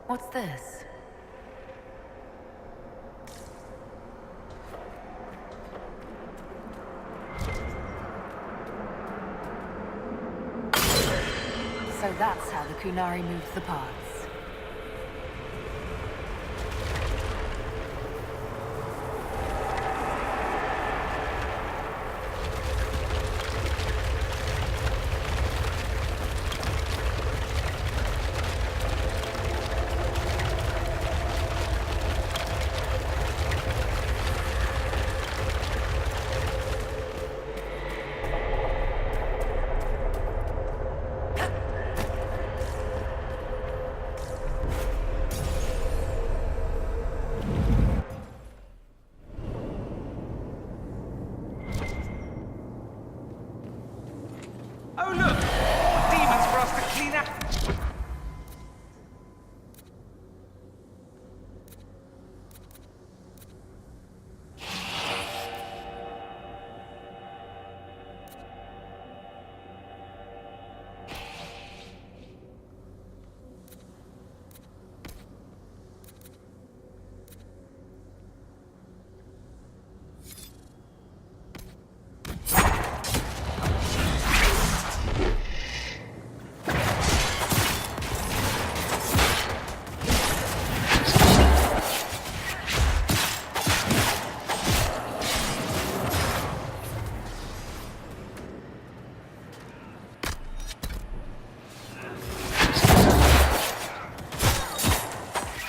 What's this? So that's how the Qunari moves the parts. Oh look! More demons for us to clean up!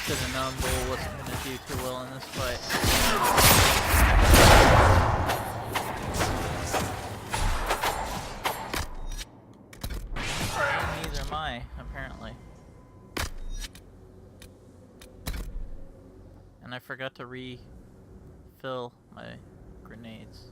Should've known Bull wasn't gonna do too well in this fight. Neither am I, apparently. And I forgot to refill my grenades.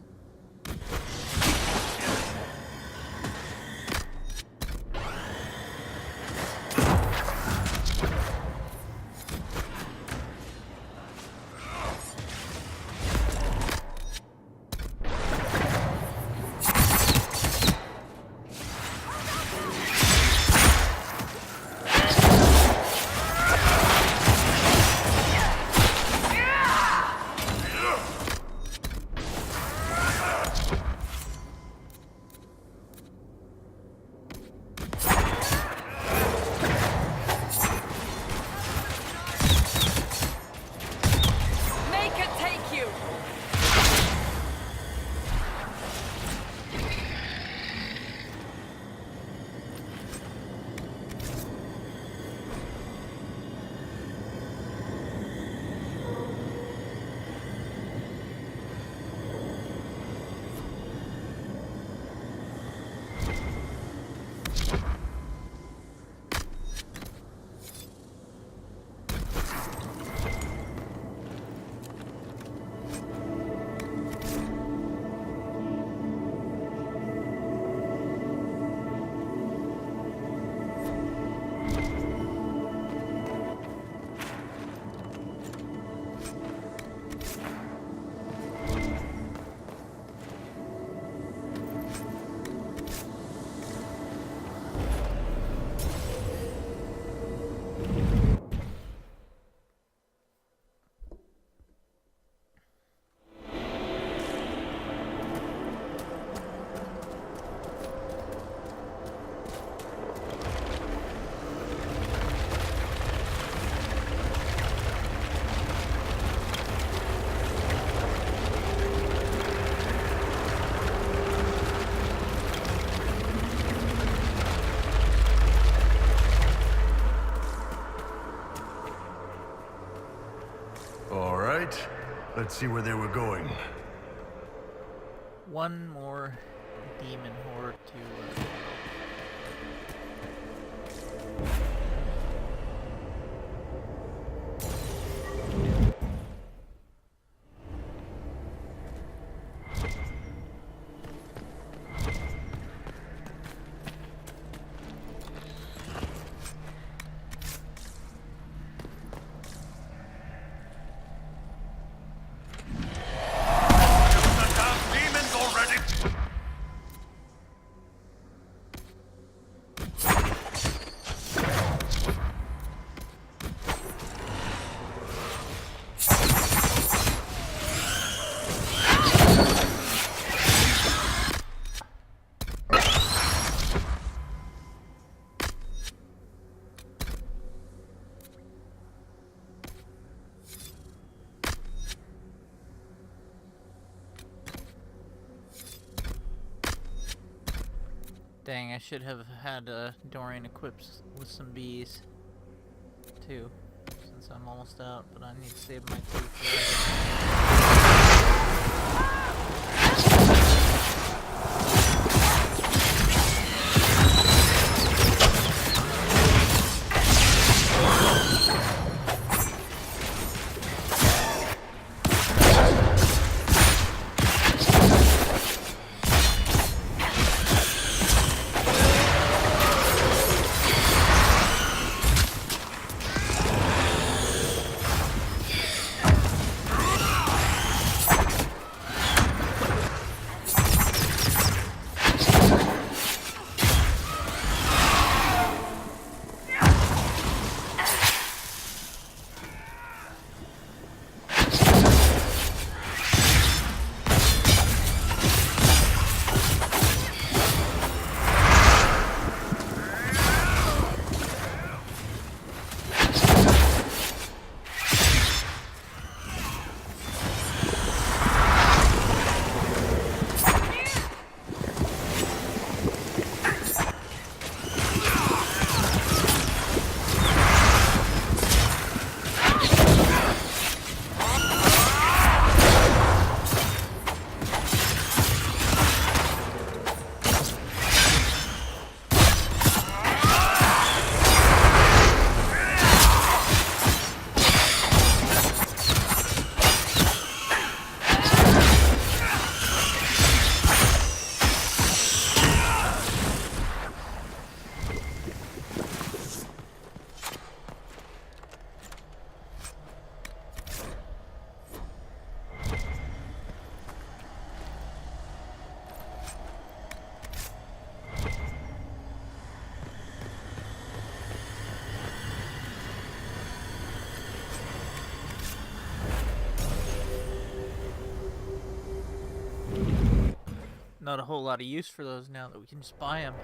Let's see where they were going. One more demon horde to Dang, I should have had Dorian equipped with some bees, too, since I'm almost out, but I need to save my 2 for later. Not a whole lot of use for those now that we can just buy them.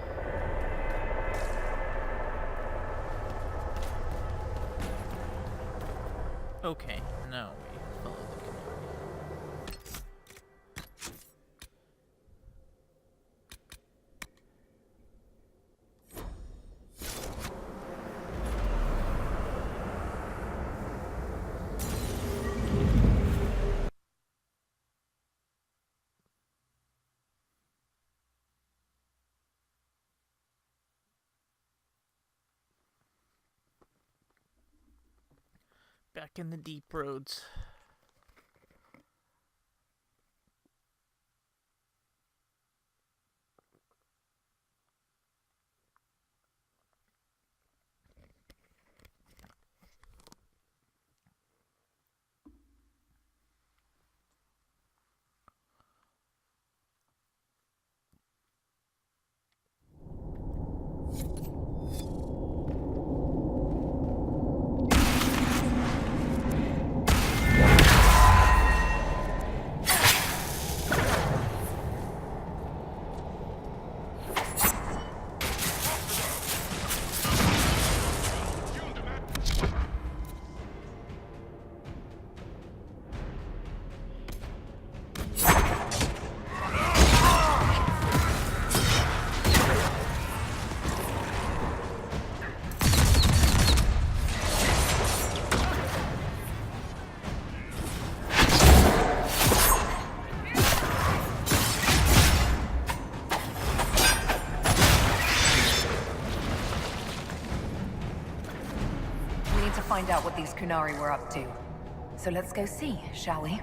Okay, now we follow the Qunari. Back in the deep roads. Find out what these Qunari were up to. So let's go see, shall we?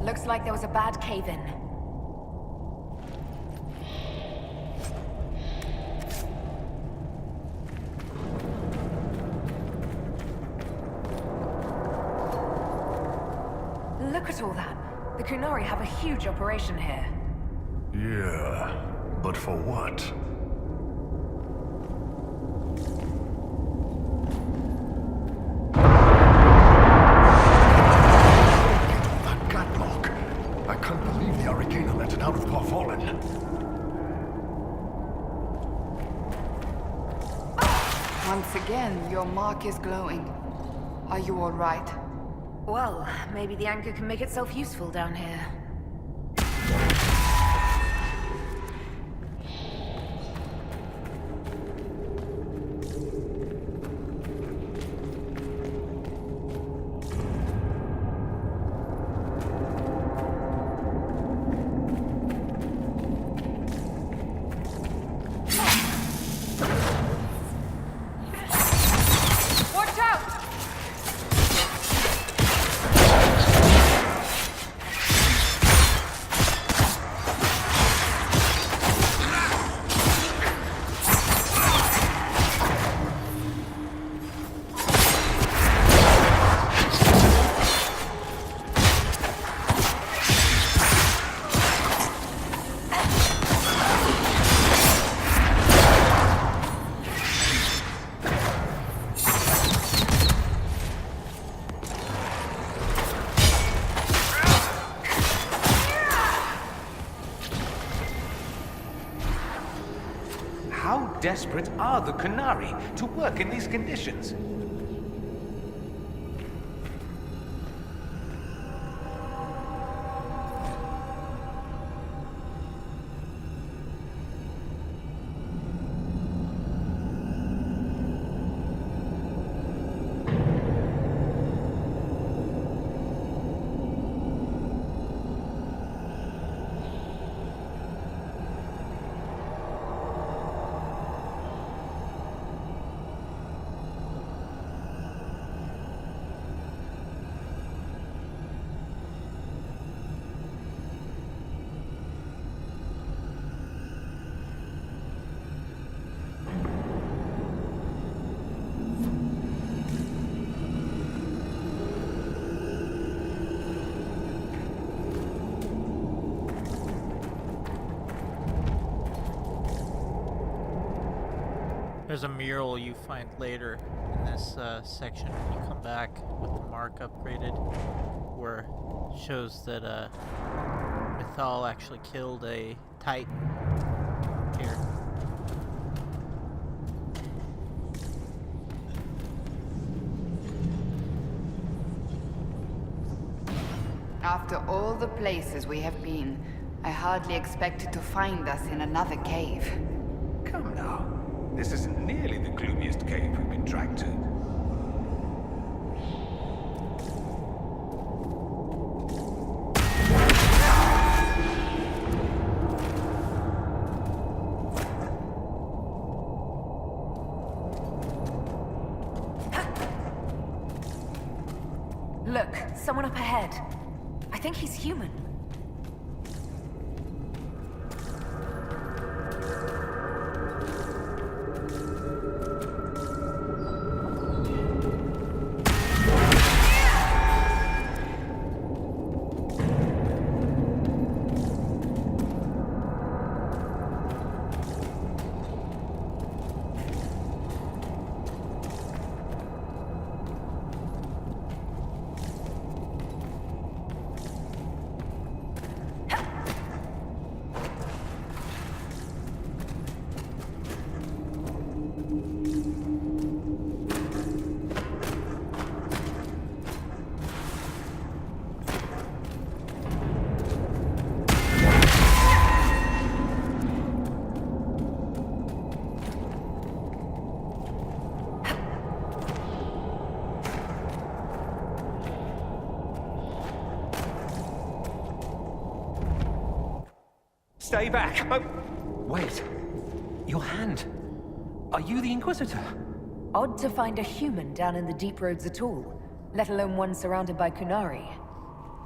Looks like there was a bad cave-in. Look at all that. The Qunari have a huge operation here. Yeah, but for what? That catwalk! I can't believe the Arcana let it out of Paw Fallen. Once again, your mark is glowing. Are you all right? Well, maybe the anchor can make itself useful down here. How desperate are the Qunari to work in these conditions? There's a mural you find later in this section when you come back with the mark upgraded, where it shows that Mythal actually killed a Titan here. After all the places we have been, I hardly expected to find us in another cave. Come now. This isn't nearly the gloomiest cave we've been dragged to. Look, someone up ahead. I think he's human. Stay back! Wait. Your hand. Are you the Inquisitor? Odd to find a human down in the deep roads at all, let alone one surrounded by Qunari.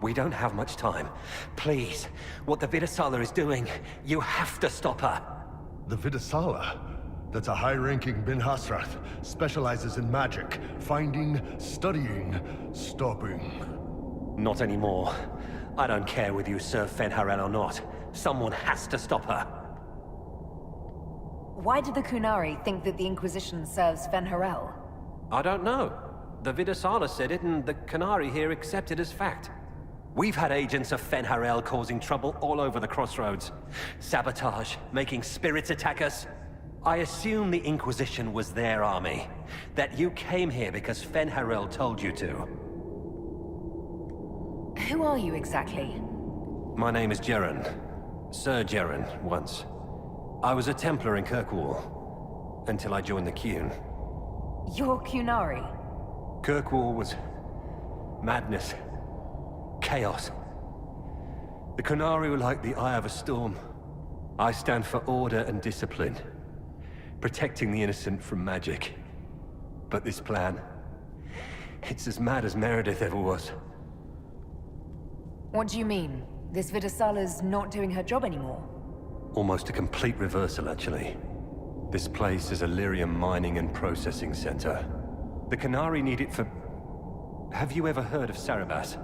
We don't have much time. Please, what the Viddasala is doing, you have to stop her. The Viddasala? That's a high-ranking Ben-Hassrath. Specializes in magic. Finding, studying, stopping. Not anymore. I don't care whether you serve Ben-Hassrath or not. Someone has to stop her. Why did the Qunari think that the Inquisition serves Ben-Hassrath? I don't know. The Viddasala said it, and the Qunari here accept it as fact. We've had agents of Ben-Hassrath causing trouble all over the crossroads. Sabotage, making spirits attack us. I assume the Inquisition was their army. That you came here because Ben-Hassrath told you to. Who are you exactly? My name is Jeren. Sir Jeren, once. I was a Templar in Kirkwall, until I joined the Qun. You're Qunari? Kirkwall was madness. Chaos. The Qunari were like the eye of a storm. I stand for order and discipline. Protecting the innocent from magic. But this plan... it's as mad as Meredith ever was. What do you mean? This Viddasala's not doing her job anymore? Almost a complete reversal, actually. This place is a lyrium mining and processing center. The Qunari need it for... Have you ever heard of Sarabas?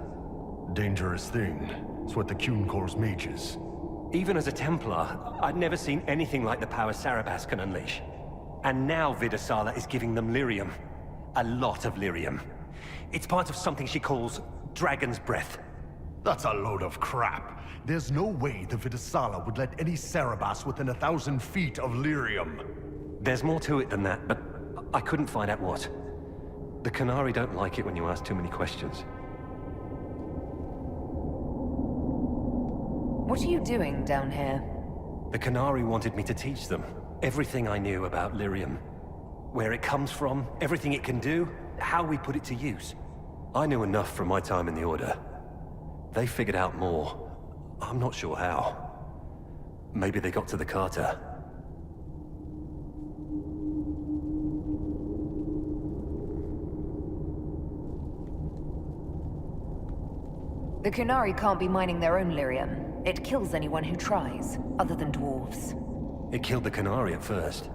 Dangerous thing. It's what the Qun calls mages. Even as a Templar, I'd never seen anything like the power Sarabas can unleash. And now Viddasala is giving them lyrium. A lot of lyrium. It's part of something she calls Dragon's Breath. That's a load of crap. There's no way the Viddasala would let any Sarabas within 1,000 feet of lyrium. There's more to it than that, but I couldn't find out what. The Qunari don't like it when you ask too many questions. What are you doing down here? The Qunari wanted me to teach them everything I knew about lyrium. Where it comes from, everything it can do, how we put it to use. I knew enough from my time in the Order. They figured out more. I'm not sure how. Maybe they got to the Carter. The Qunari can't be mining their own lyrium. It kills anyone who tries, other than dwarves. It killed the Qunari at first.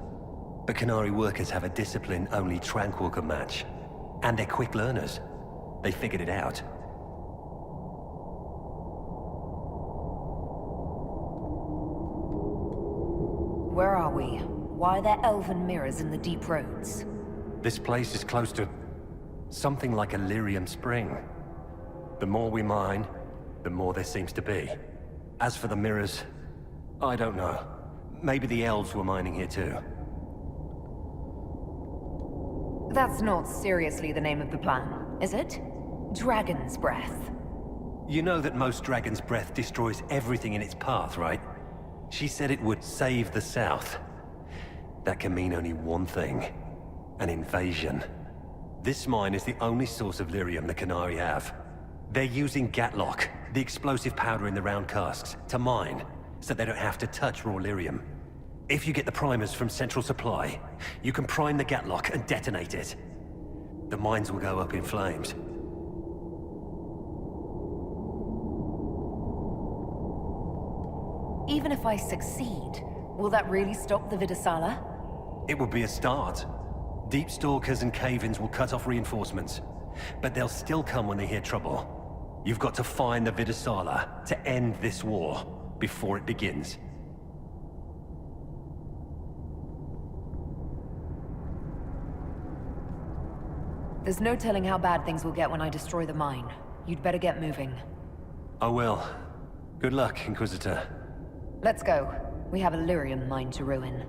But Qunari workers have a discipline only Tranquil can match. And they're quick learners. They figured it out. Where are we? Why are there elven mirrors in the deep roads? This place is close to... something like a lyrium spring. The more we mine, the more there seems to be. As for the mirrors, I don't know. Maybe the elves were mining here too. That's not seriously the name of the plan, is it? Dragon's Breath. You know that most Dragon's Breath destroys everything in its path, right? She said it would save the South. That can mean only one thing. An invasion. This mine is the only source of lyrium the Qunari have. They're using Gatlock, the explosive powder in the round casks, to mine, so they don't have to touch raw lyrium. If you get the primers from Central Supply, you can prime the Gatlock and detonate it. The mines will go up in flames. Even if I succeed, will that really stop the Viddasala? It will be a start. Deep Stalkers and Cave-ins will cut off reinforcements, but they'll still come when they hear trouble. You've got to find the Viddasala to end this war before it begins. There's no telling how bad things will get when I destroy the mine. You'd better get moving. I will. Good luck, Inquisitor. Let's go. We have a lyrium mine to ruin.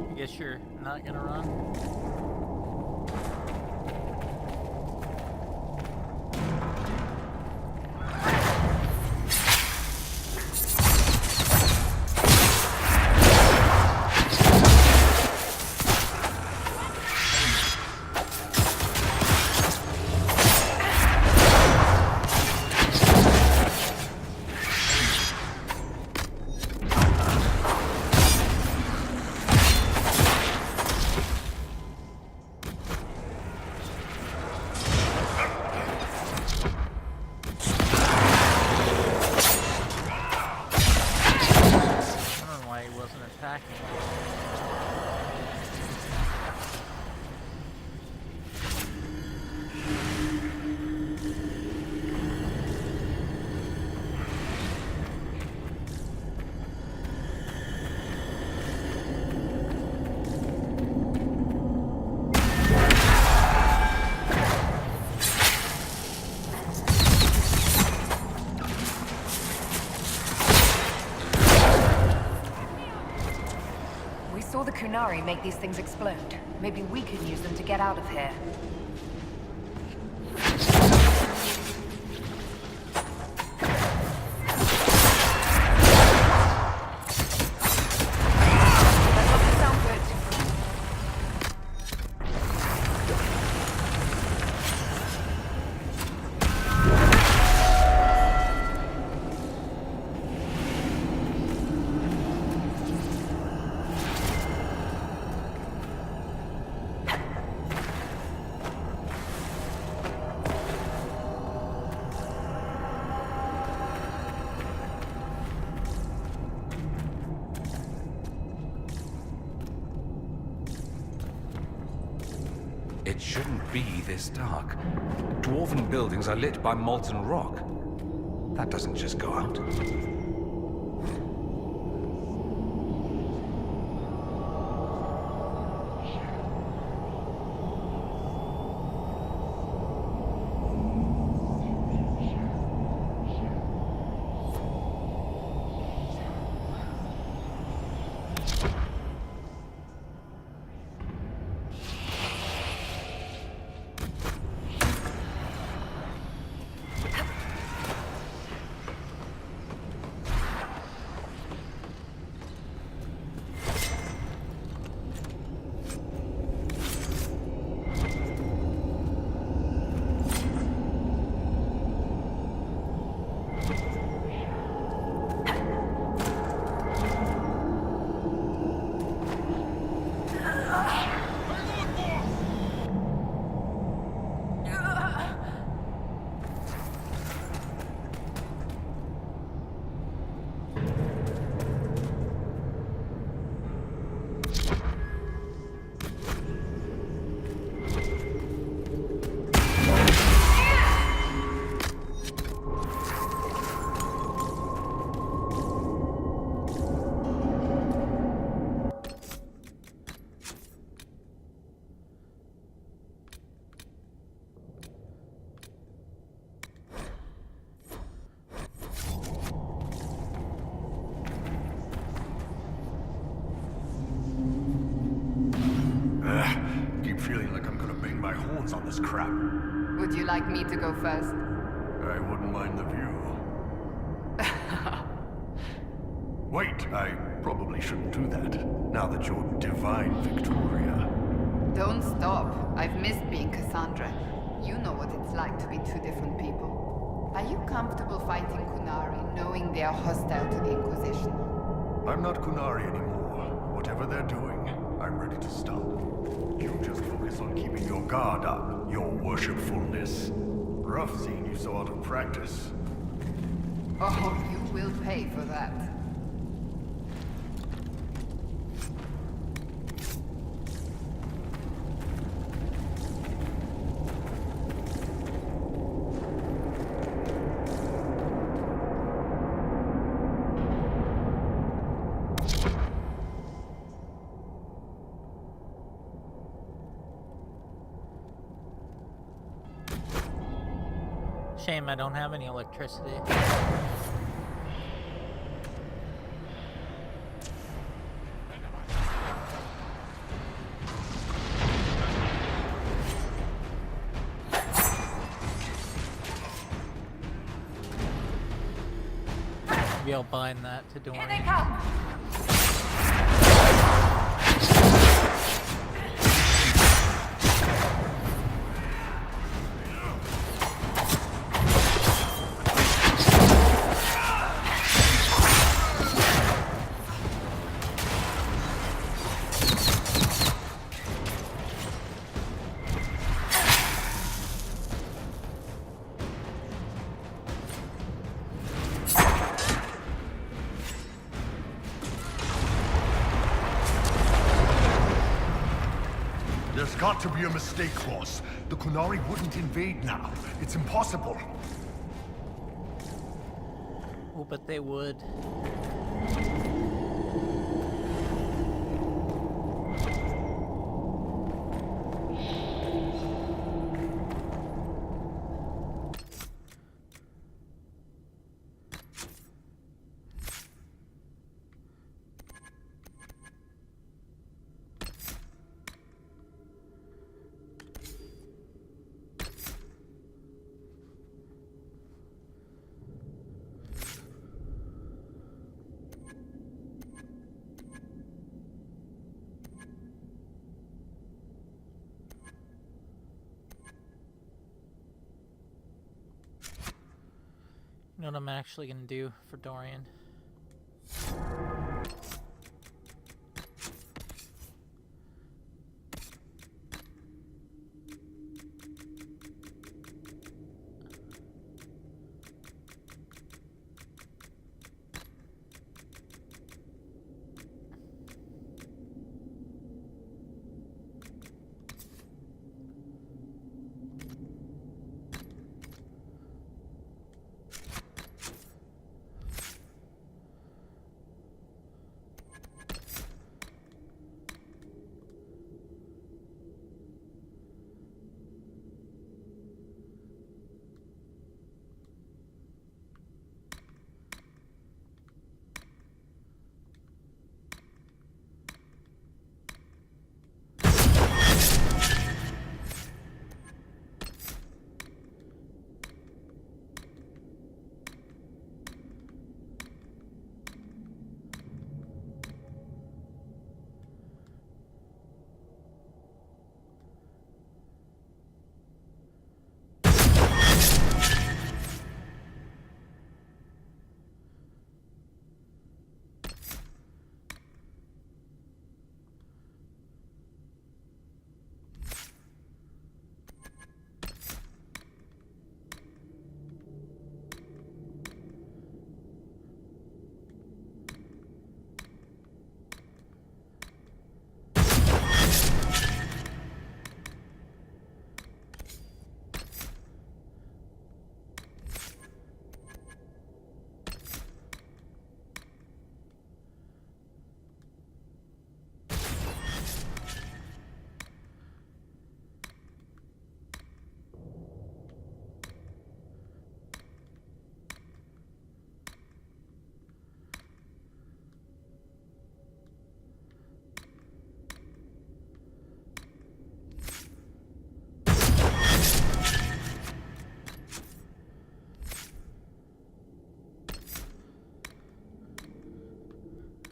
I guess you're not gonna run? Qunari make these things explode. Maybe we can use them to get out of here. That doesn't sound good. It shouldn't be this dark. Dwarven buildings are lit by molten rock. That doesn't just go out. Keep feeling like I'm gonna bang my horns on this crap. Would you like me to go first? I wouldn't mind the view. Wait, I probably shouldn't do that, now that you're divine Victoria. Don't stop. I've missed being Cassandra. You know what it's like to be two different people. Are you comfortable fighting Qunari, knowing they are hostile to the Inquisition? I'm not Qunari anymore. Whatever they're doing, I'm ready to stop. You just focus on keeping your guard up, your worshipfulness. Rough seeing you so out of practice. Oh, you will pay for that. Shame I don't have any electricity. Maybe I'll bind that to Dorian. Here they come! There's got to be a mistake, boss. The Qunari wouldn't invade now. It's impossible. Oh, but they would. know what I'm actually gonna do for Dorian?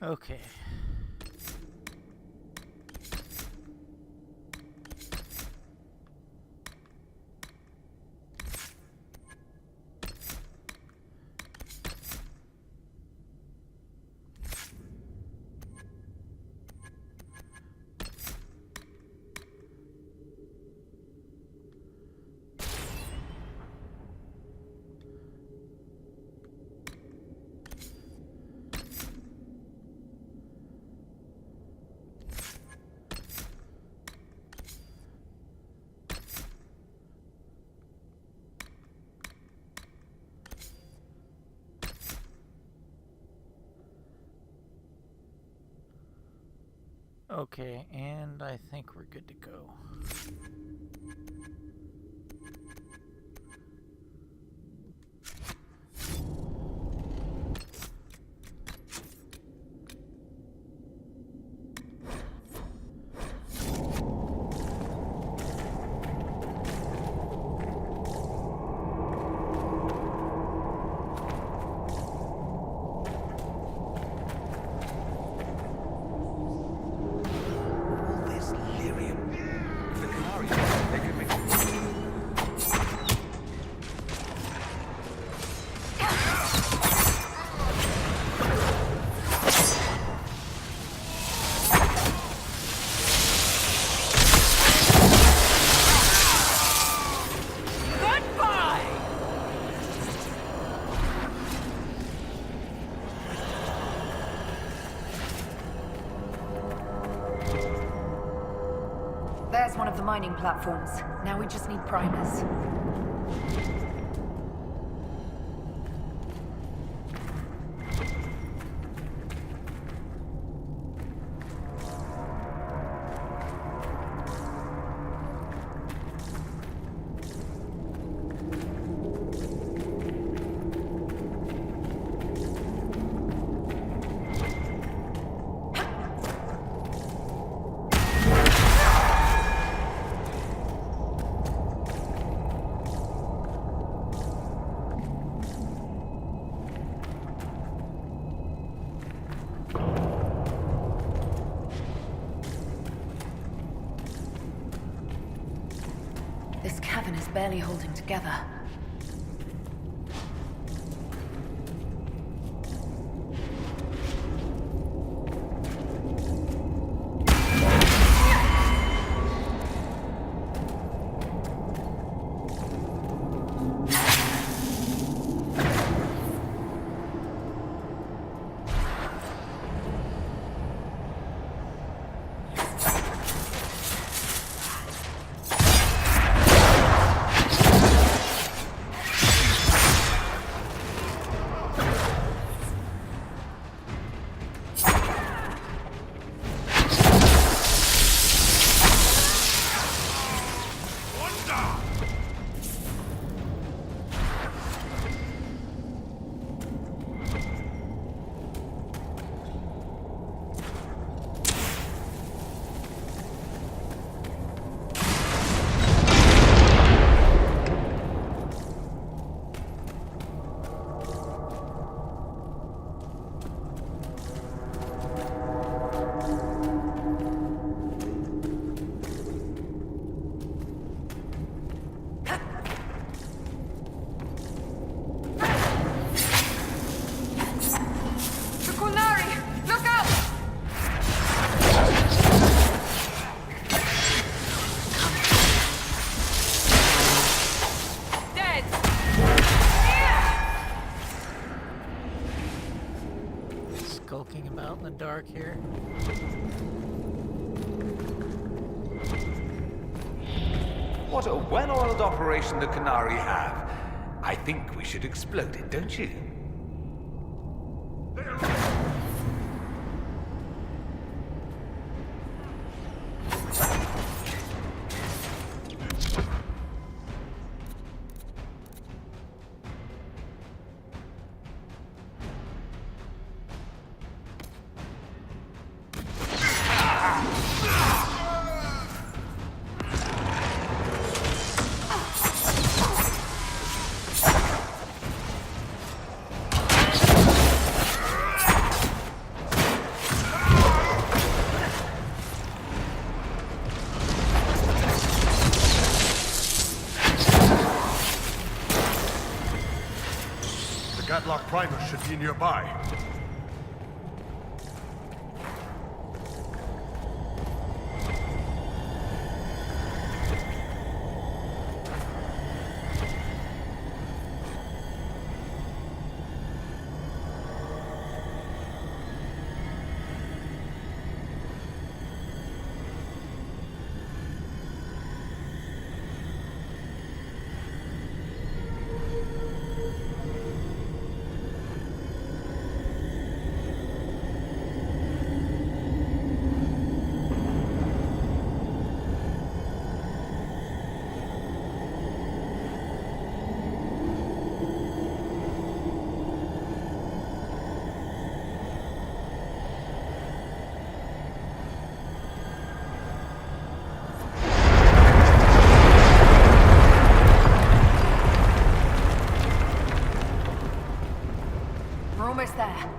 Okay. Okay, and I think we're good to go. There's one of the mining platforms. Now we just need primers. This cavern is barely holding together. the dark here. What a well-oiled operation the Qunari have. I think we should explode it, don't you? Gatlock primers should be nearby. We're almost there.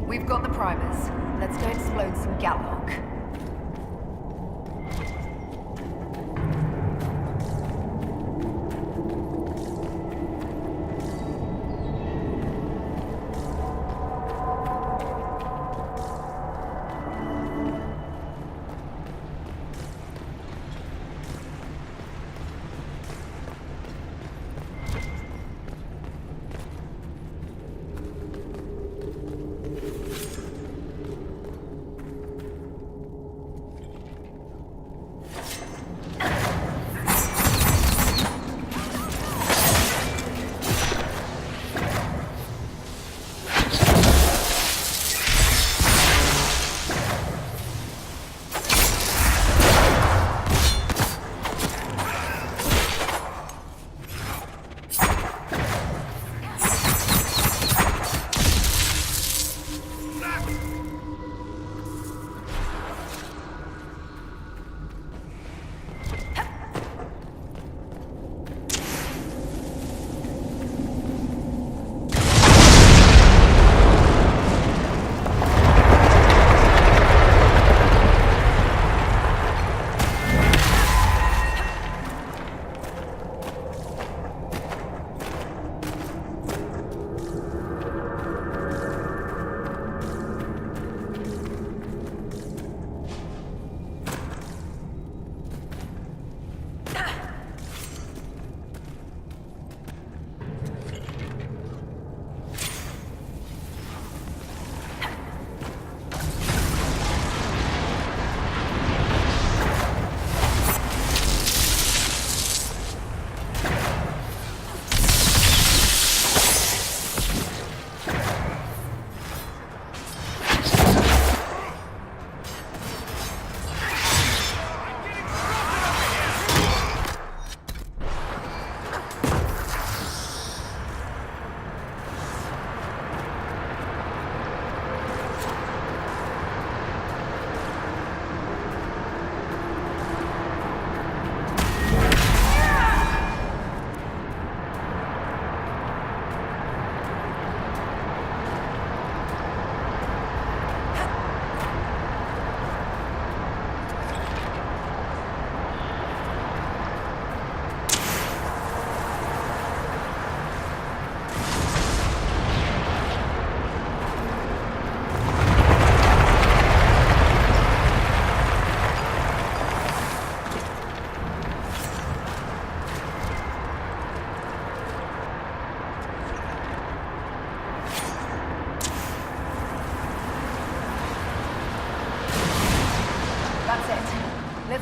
We've got the primers. Let's go explode some Gatlock.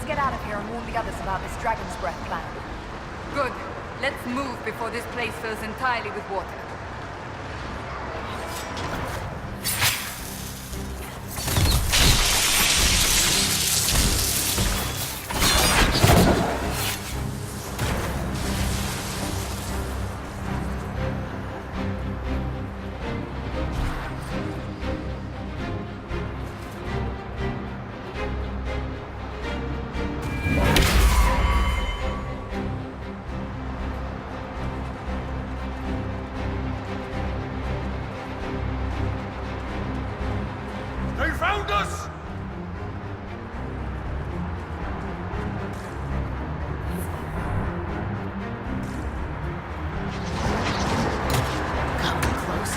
get out of here and warn the others about this Dragon's Breath plan. Good. Let's move before this place fills entirely with water. They found us! Come close.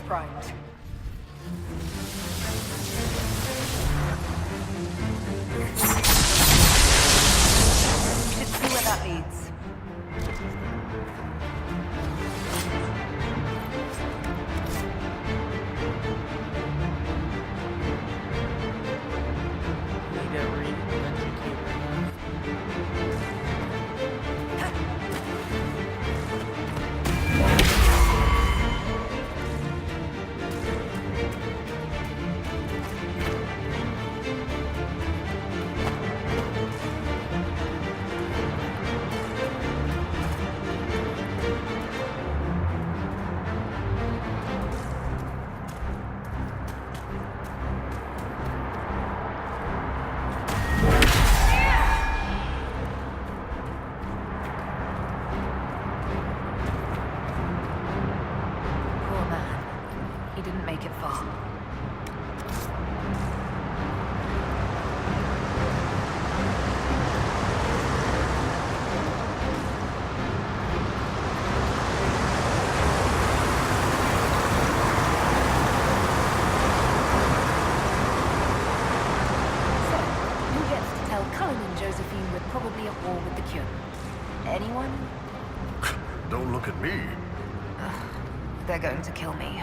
primed. We should see where that leads. Need to re-electrocute right now. Poor man. He didn't make it far. So, who gets to tell Cullen and Josephine we're probably at war with the Qun? Anyone? Don't look at me. They're going to kill me.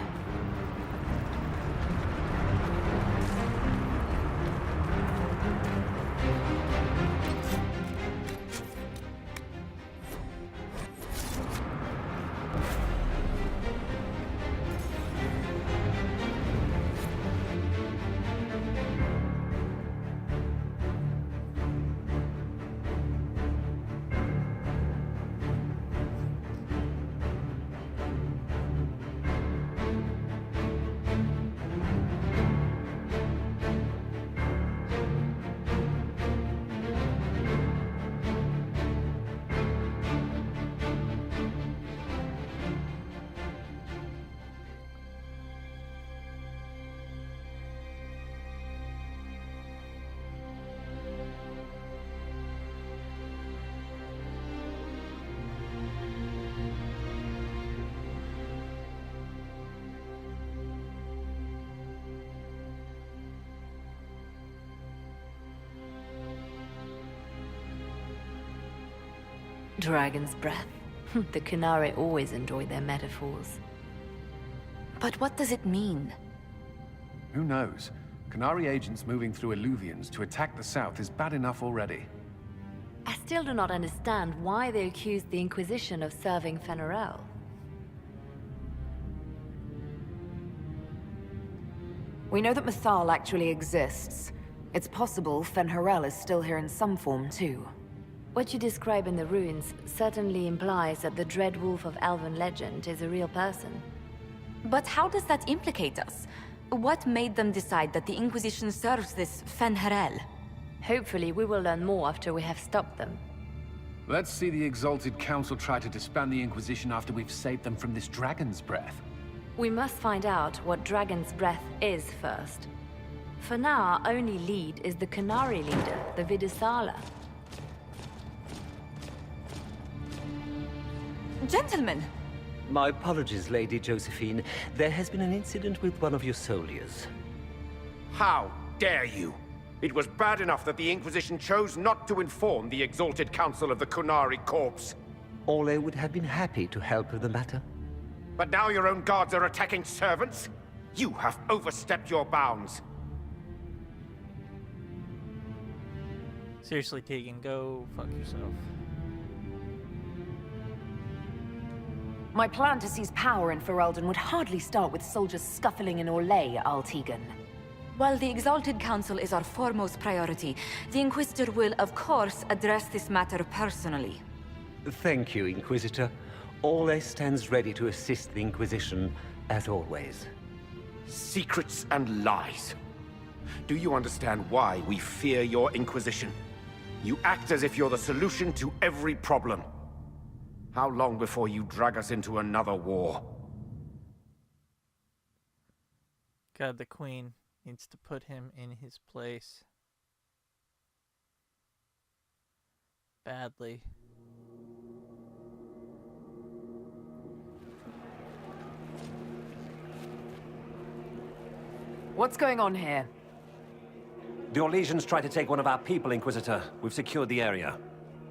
Dragon's breath. The Qunari always enjoy their metaphors. But what does it mean? Who knows? Qunari agents moving through eluvians to attack the south is bad enough already. I still do not understand why they accused the Inquisition of serving Fen'Arel. We know that Mythal actually exists. It's possible Fen'Arel is still here in some form, too. What you describe in the ruins certainly implies that the Dread Wolf of Elven legend is a real person. But how does that implicate us? What made them decide that the Inquisition serves this Fen'Harel? Hopefully we will learn more after we have stopped them. Let's see the Exalted Council try to disband the Inquisition after we've saved them from this dragon's breath. We must find out what Dragon's Breath is first. For now, our only lead is the Qunari leader, the Viddasala. Gentlemen! My apologies, Lady Josephine. There has been an incident with one of your soldiers. How dare you? It was bad enough that the Inquisition chose not to inform the Exalted Council of the Qunari corpse. Ole would have been happy to help with the matter. But now your own guards are attacking servants? You have overstepped your bounds. Seriously, Tegan, go fuck yourself. My plan to seize power in Ferelden would hardly start with soldiers scuffling in Orlais, Altegan. While the Exalted Council is our foremost priority, the Inquisitor will, of course, address this matter personally. Thank you, Inquisitor. Ole stands ready to assist the Inquisition, as always. Secrets and lies. Do you understand why we fear your Inquisition? You act as if you're the solution to every problem. How long before you drag us into another war? God, the Queen needs to put him in his place. Badly. What's going on here? The Orlesians tried to take one of our people, Inquisitor. We've secured the area.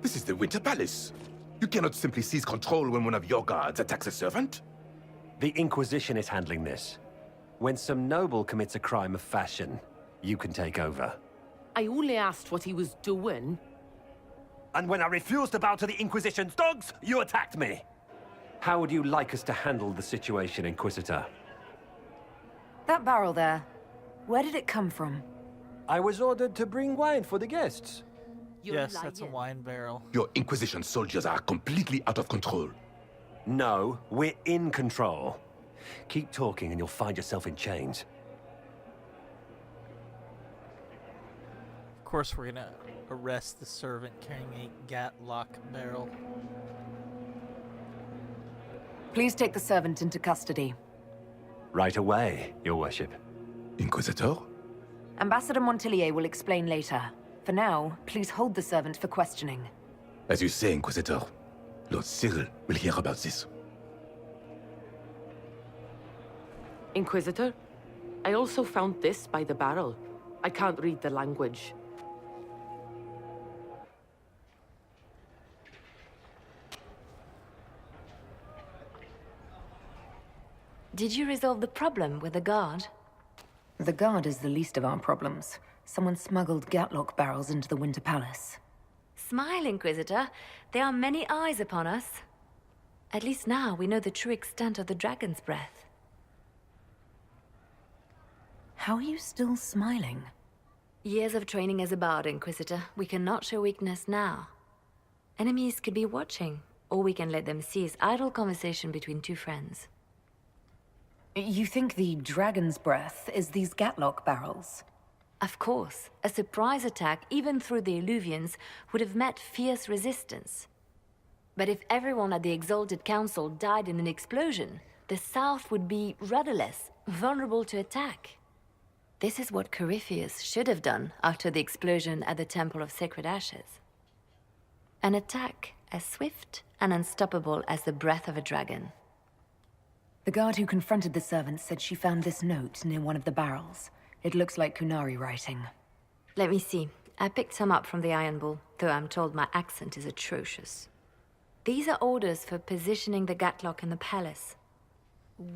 This is the Winter Palace. You cannot simply seize control when one of your guards attacks a servant. The Inquisition is handling this. When some noble commits a crime of fashion, you can take over. I only asked what he was doing. And when I refused to bow to the Inquisition's dogs, you attacked me! How would you like us to handle the situation, Inquisitor? That barrel there, where did it come from? I was ordered to bring wine for the guests. Yes, that's a wine barrel. Your Inquisition soldiers are completely out of control. No, we're in control. Keep talking and you'll find yourself in chains. Of course we're gonna arrest the servant carrying a gatlock barrel. Please take the servant into custody. Right away, Your Worship. Inquisitor? Ambassador Montillier will explain later. For now, please hold the servant for questioning. As you say, Inquisitor. Lord Cyril will hear about this. Inquisitor, I also found this by the barrel. I can't read the language. Did you resolve the problem with the guard? The guard is the least of our problems. Someone smuggled gatlock barrels into the Winter Palace. Smile, Inquisitor. There are many eyes upon us. At least now we know the true extent of the Dragon's Breath. How are you still smiling? Years of training as a bard, Inquisitor. We cannot show weakness now. Enemies could be watching, or we can let them seize idle conversation between two friends. You think the Dragon's Breath is these gatlock barrels? Of course. A surprise attack, even through the eluvians, would have met fierce resistance. But if everyone at the Exalted Council died in an explosion, the South would be rudderless, vulnerable to attack. This is what Corypheus should have done after the explosion at the Temple of Sacred Ashes. An attack as swift and unstoppable as the breath of a dragon. The guard who confronted the servant said she found this note near one of the barrels. It looks like Qunari writing. Let me see. I picked some up from the Iron Bull, though I'm told my accent is atrocious. These are orders for positioning the gatlock in the palace.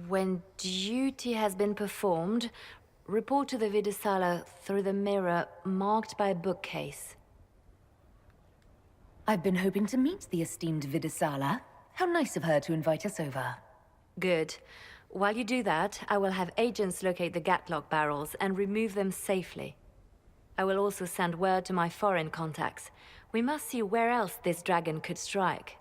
When duty has been performed, report to the Viddasala through the mirror marked by a bookcase. I've been hoping to meet the esteemed Viddasala. How nice of her to invite us over. Good. While you do that, I will have agents locate the gatlock barrels and remove them safely. I will also send word to my foreign contacts. We must see where else this dragon could strike.